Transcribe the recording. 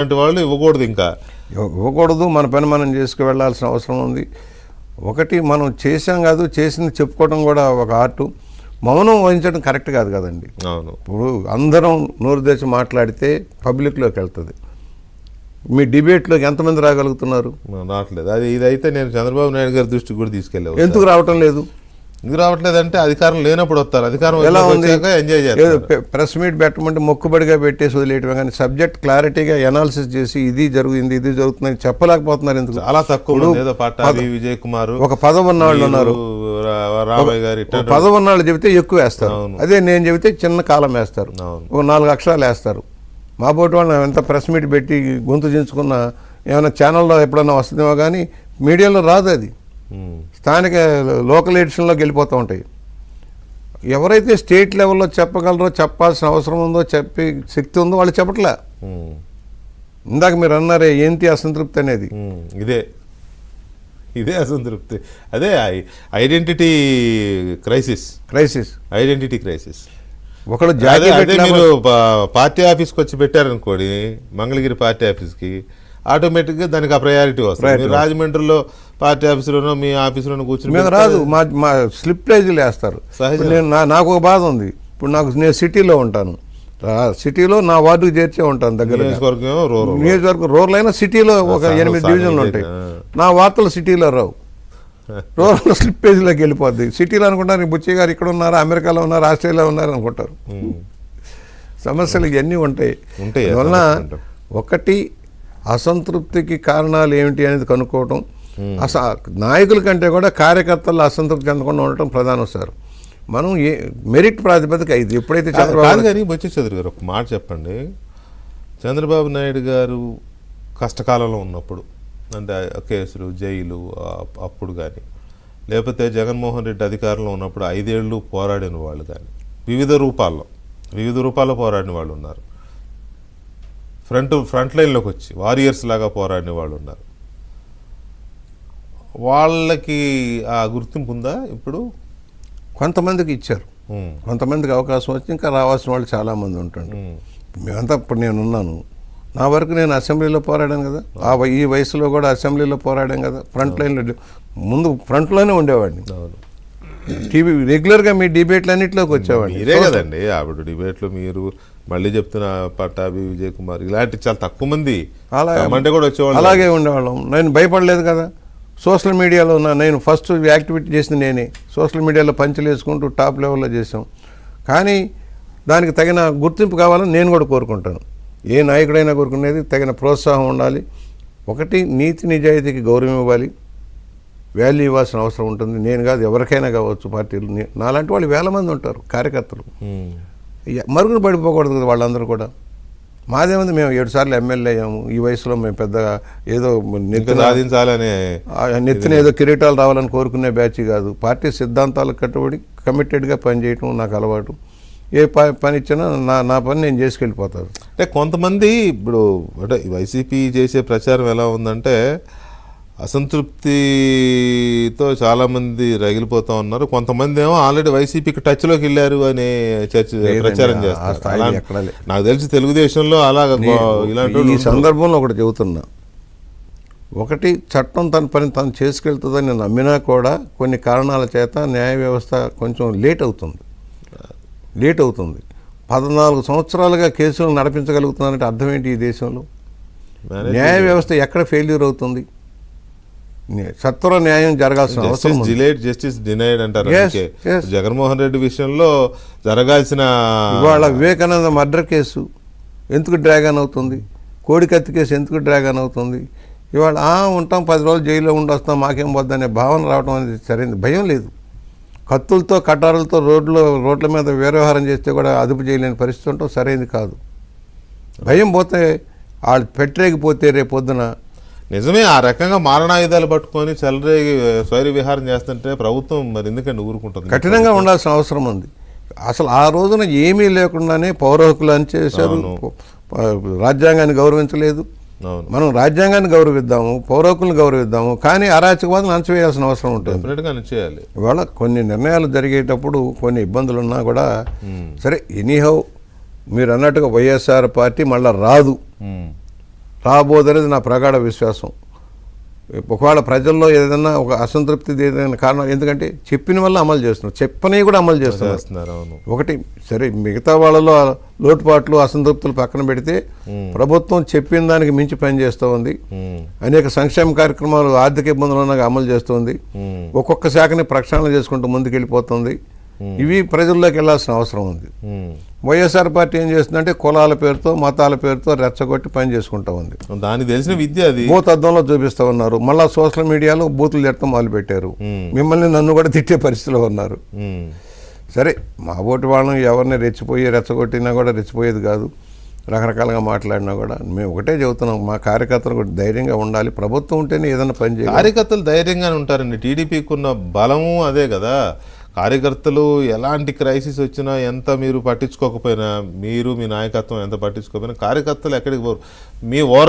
వాళ్ళు ఇవ్వకూడదు, ఇంకా ఇవ్వకూడదు. మన పని మనం చేసుకు వెళ్ళాల్సిన అవసరం ఉంది. ఒకటి మనం చేసాం కాదు, చేసింది చెప్పుకోవడం కూడా ఒక ఆర్టు. మౌనం వహించడం కరెక్ట్ కాదు కదండి. అవును, ఇప్పుడు అందరం నోరు తెచ్చి మాట్లాడితే పబ్లిక్లోకి వెళ్తుంది. మీ డిబేట్లోకి ఎంతమంది రాగలుగుతున్నారు? రావట్లేదు. అది ఇదైతే నేను చంద్రబాబు నాయుడు గారి దృష్టికి కూడా తీసుకెళ్ళాను. ఎందుకు రావటం లేదు? ఎందుకు రావట్లేదంటే అధికారం లేనప్పుడు వస్తారు, అధికారం ఎలా ఉంది? ఎంజాయ్ చేస్తారు. ప్రెస్ మీట్ పెట్టమంటే మొక్కుబడిగా పెట్టేసి వదిలేయటమే కానీ సబ్జెక్ట్ క్లారిటీగా ఎనాలిసిస్ చేసి ఇది జరుగుతుంది, ఇది జరుగుతుందని చెప్పలేకపోతున్నారు. ఎందుకు? చాలా తక్కువ. ఏదో పాటాలి విజయ్ కుమార్, ఒక పదవున్నాళ్ళు ఉన్నారు, రామయ్య గారు, పదవున్నాళ్ళు చెబితే ఎక్కువ వేస్తారు. అదే నేను చెబితే చిన్న కాలం వేస్తారు, ఒక 4 అక్షరాలు వేస్తారు. మా బోటి వాళ్ళు ఎంత ప్రెస్ మీట్ పెట్టి గొంతు దించుకున్నా ఏమైనా ఛానల్లో ఎప్పుడన్నా వస్తుందేమో కానీ మీడియాలో రాదు. అది స్థానిక లోకల్ ఎడిషన్లోకి వెళ్ళిపోతూ ఉంటాయి. ఎవరైతే స్టేట్ లెవెల్లో చెప్పగలరో, చెప్పాల్సిన అవసరం ఉందో, చెప్పే శక్తి ఉందో వాళ్ళు చెప్పట్లే. ఇందాక మీరు అన్నారే ఏంటి అసంతృప్తి అనేది, ఇదే అసంతృప్తి. అదే ఐడెంటిటీ క్రైసిస్. Identity crisis. ఒకడు మీరు పార్టీ ఆఫీస్కి వచ్చి పెట్టారనుకోండి, మంగళగిరి పార్టీ ఆఫీస్కి, ఆటోమేటిక్గా దానికి ఆ ప్రయారిటీ వస్తుంది. రాజమండ్రిలో పార్టీ ఆఫీసులోనో మీ ఆఫీసులోనో కూర్చుని రాదు. మా స్లిప్ ప్రైజులు వేస్తారు. నాకు ఒక బాధ ఉంది. ఇప్పుడు నేను సిటీలో ఉంటాను, సిటీలో నా వార్డుకు చేర్చే ఉంటాను. దగ్గర నియోజకవర్గం రూరల్ అయినా సిటీలో ఒక 8 డివిజన్లు ఉంటాయి. నా వార్తలు సిటీలో రావు, రూరల్ స్లిప్ పేజీలోకి వెళ్ళిపోద్ది. సిటీలో అనుకుంటారు బుచ్చయ్య గారు ఇక్కడ ఉన్నారు, అమెరికాలో ఉన్నారు, ఆస్ట్రేలియాలో ఉన్నారు అనుకుంటారు. సమస్యలు ఇవన్నీ ఉంటాయి. అందువలన ఒకటి అసంతృప్తికి కారణాలు ఏమిటి అనేది కనుక్కోవటం. నాయకుల కంటే కూడా కార్యకర్తలు అసంతృప్తి చెందకుండా ఉండటం ప్రధానం సార్. మనం మెరిట్ ప్రాతిపదిక ఇది ఎప్పుడైతే చంద్రబాబు గారు బొత్స చౌదరి గారు ఒక మాట చెప్పండి. చంద్రబాబు నాయుడు గారు కష్టకాలంలో ఉన్నప్పుడు, అంటే కేసులు, జైలు అప్పుడు కానీ, లేకపోతే జగన్మోహన్ రెడ్డి అధికారంలో ఉన్నప్పుడు 5 ఏళ్ళు పోరాడిన వాళ్ళు కానీ, వివిధ రూపాల్లో పోరాడిన వాళ్ళు ఉన్నారు. ఫ్రంట్ లైన్లోకి వచ్చి వారియర్స్ లాగా పోరాడిన వాళ్ళు ఉన్నారు. వాళ్ళకి ఆ గుర్తింపు ఉందా? ఇప్పుడు కొంతమందికి ఇచ్చారు, కొంతమందికి అవకాశం వచ్చి ఇంకా రావాల్సిన వాళ్ళు చాలామంది ఉంటారు. మేమంతా ఇప్పుడు నేనున్నాను, నా వరకు నేను అసెంబ్లీలో పోరాడాను కదా, ఈ వయసులో కూడా అసెంబ్లీలో పోరాడాను కదా. ముందు ఫ్రంట్లోనే ఉండేవాడిని. టీవీ రెగ్యులర్గా మీ డిబేట్లు అన్నింటిలోకి వచ్చేవాడిని. ఇదే కదండి ఆవిడ డిబేట్లు. మీరు మళ్ళీ చెప్తున్న పట్టాభి, విజయ్ కుమార్ ఇలాంటి చాలా తక్కువ మంది అంటే కూడా వచ్చేవాళ్ళు. అలాగే ఉండేవాళ్ళం. నేను భయపడలేదు కదా. సోషల్ మీడియాలో నేను ఫస్ట్ యాక్టివిటీ చేసింది నేనే. సోషల్ మీడియాలో పంచులు వేసుకుంటూ టాప్ లెవెల్లో చేసాం. కానీ దానికి తగిన గుర్తింపు కావాలని నేను కూడా కోరుకుంటాను. ఏ నాయకుడైనా కోరుకునేది తగిన ప్రోత్సాహం ఉండాలి. ఒకటి నీతి నిజాయితీకి గౌరవం ఇవ్వాలి, వాల్యూ ఇవ్వాల్సిన అవసరం ఉంటుంది. నేను కాదు, ఎవరికైనా కావచ్చు. పార్టీలు నాలాంటి వాళ్ళు 1000 మంది ఉంటారు కార్యకర్తలు. మరుగున పడిపోకూడదు కదా వాళ్ళందరూ కూడా. మాదేముంది, మేము 7 సార్లు ఎమ్మెల్యే అయ్యాము. ఈ వయసులో మేము పెద్దగా ఏదో నెత్తిన ఏదో కిరీటాలు రావాలని కోరుకునే బ్యాచ్ కాదు. పార్టీ సిద్ధాంతాలకు కట్టుబడి కమిటెడ్గా పనిచేయటం నాకు అలవాటు. ఏ పని ఇచ్చినా నా పని నేను చేసుకెళ్ళిపోతాను. అంటే కొంతమంది ఇప్పుడు అంటే వైసీపీ చేసే ప్రచారం ఎలా ఉందంటే అసంతృప్తితో చాలామంది రగిలిపోతూ ఉన్నారు. కొంతమంది ఏమో ఆల్రెడీ వైసీపీకి టచ్లోకి వెళ్ళారు అనే ప్రచారం చేస్తారు. నాకు తెలిసి తెలుగుదేశంలో అలాగ ఇలాంటి ఈ సందర్భంలో ఒకటి చెబుతున్నా. ఒకటి, చట్టం తన పని తను చేసుకెళ్తుందని నేను నమ్మినా కూడా కొన్ని కారణాల చేత న్యాయ వ్యవస్థ కొంచెం లేట్ అవుతుంది. 14 సంవత్సరాలుగా కేసులు నడిపించగలుగుతున్నారంటే అర్థం ఏంటి? ఈ దేశంలో న్యాయ వ్యవస్థ ఎక్కడ ఫెయిల్యూర్ అవుతుంది? సత్వర న్యాయం జరగాల్సిన అవసరం. జస్టిస్ డినైడ్ అంటారు. జగన్మోహన్ రెడ్డి విషయంలో జరగాల్సిన ఇవాళ వివేకానంద మర్డర్ కేసు ఎందుకు డ్రాగన్ అవుతుంది? కోడికత్తి కేసు ఎందుకు డ్రాగన్ అవుతుంది? ఇవాళ ఉంటాం 10 రోజులు జైల్లో ఉండొస్తాం, మాకేం వద్దనే భావన రావడం అనేది సరైనది. భయం లేదు. కత్తులతో కటారులతో రోడ్ల మీద వ్యవహారం చేస్తే కూడా అదుపు చేయలేని పరిస్థితి ఉండటం సరైనది కాదు. భయం పోతే వాళ్ళు పెట్టరేగిపోతే రేపొద్దున నిజమే ఆ రకంగా మారణాయుధాలు పట్టుకొని చెలరేగి స్వైర విహారం చేస్తుంటే ప్రభుత్వం మరి ఎందుకంటే ఊరుకుంటుంది? కఠినంగా ఉండాల్సిన అవసరం ఉంది. అసలు ఆ రోజున ఏమీ లేకుండానే పౌర హక్కులు అణిచేశారు, రాజ్యాంగాన్ని గౌరవించలేదు. మనం రాజ్యాంగాన్ని గౌరవిద్దాము, పౌర హక్కులను గౌరవిద్దాము, కానీ అరాచకవాదం అణచివేయాల్సిన అవసరం ఉంటుంది. ఇవాళ కొన్ని నిర్ణయాలు జరిగేటప్పుడు కొన్ని ఇబ్బందులు ఉన్నా కూడా సరే, ఎనీహౌ మీరు అన్నట్టుగా వైఎస్ఆర్ పార్టీ మళ్ళీ రాదు. రాబోదనేది నా ప్రగాఢ విశ్వాసం. ఒకవేళ ప్రజల్లో ఏదైనా ఒక అసంతృప్తి ఏదైనా కారణం, ఎందుకంటే చెప్పిన వల్ల అమలు చేస్తున్నారు, చెప్పని కూడా అమలు చేస్తున్నారు. ఒకటి సరే, మిగతా వాళ్ళలో లోటుపాట్లు అసంతృప్తులు పక్కన పెడితే ప్రభుత్వం చెప్పిన దానికి మించి పనిచేస్తూ ఉంది. అనేక సంక్షేమ కార్యక్రమాలు ఆర్థిక ఇబ్బందులు ఉన్నాక అమలు చేస్తుంది. ఒక్కొక్క శాఖని ప్రక్షాళన చేసుకుంటూ ముందుకెళ్ళిపోతుంది. ఇవి ప్రజల్లోకి వెళ్లాల్సిన అవసరం ఉంది. వైఎస్ఆర్ పార్టీ ఏం చేస్తుందంటే కులాల పేరుతో మతాల పేరుతో రెచ్చగొట్టి పని చేసుకుంటా ఉంది. దానికి తెలిసిన విద్య అది భూతద్దంలో చూపిస్తా ఉన్నారు. మళ్ళా సోషల్ మీడియాలో బూతులు తిట్టడం మొదలు పెట్టారు. మిమ్మల్ని నన్ను కూడా తిట్టే పరిస్థితిలో ఉన్నారు. సరే, మా ఓటు వాళ్ళని ఎవరిని రెచ్చగొట్టినా కూడా రెచ్చిపోయేది కాదు. రకరకాలుగా మాట్లాడినా కూడా మేము ఒకటే చెబుతున్నాం, మా కార్యకర్తలు కూడా ధైర్యంగా ఉండాలి. ప్రభుత్వం ఉంటేనే ఏదైనా పని చేయాలి. కార్యకర్తలు ధైర్యంగానే ఉంటారండి. టీడీపీకి ఉన్న బలము అదే కదా. కార్యకర్తలు ఎలాంటి క్రైసిస్ వచ్చినా, ఎంత మీరు పట్టించుకోకపోయినా, మీరు మీ నాయకత్వం ఎంత పట్టించుకోకపోయినా కార్యకర్తలు ఎక్కడికి పోరు. మీ ఓవర్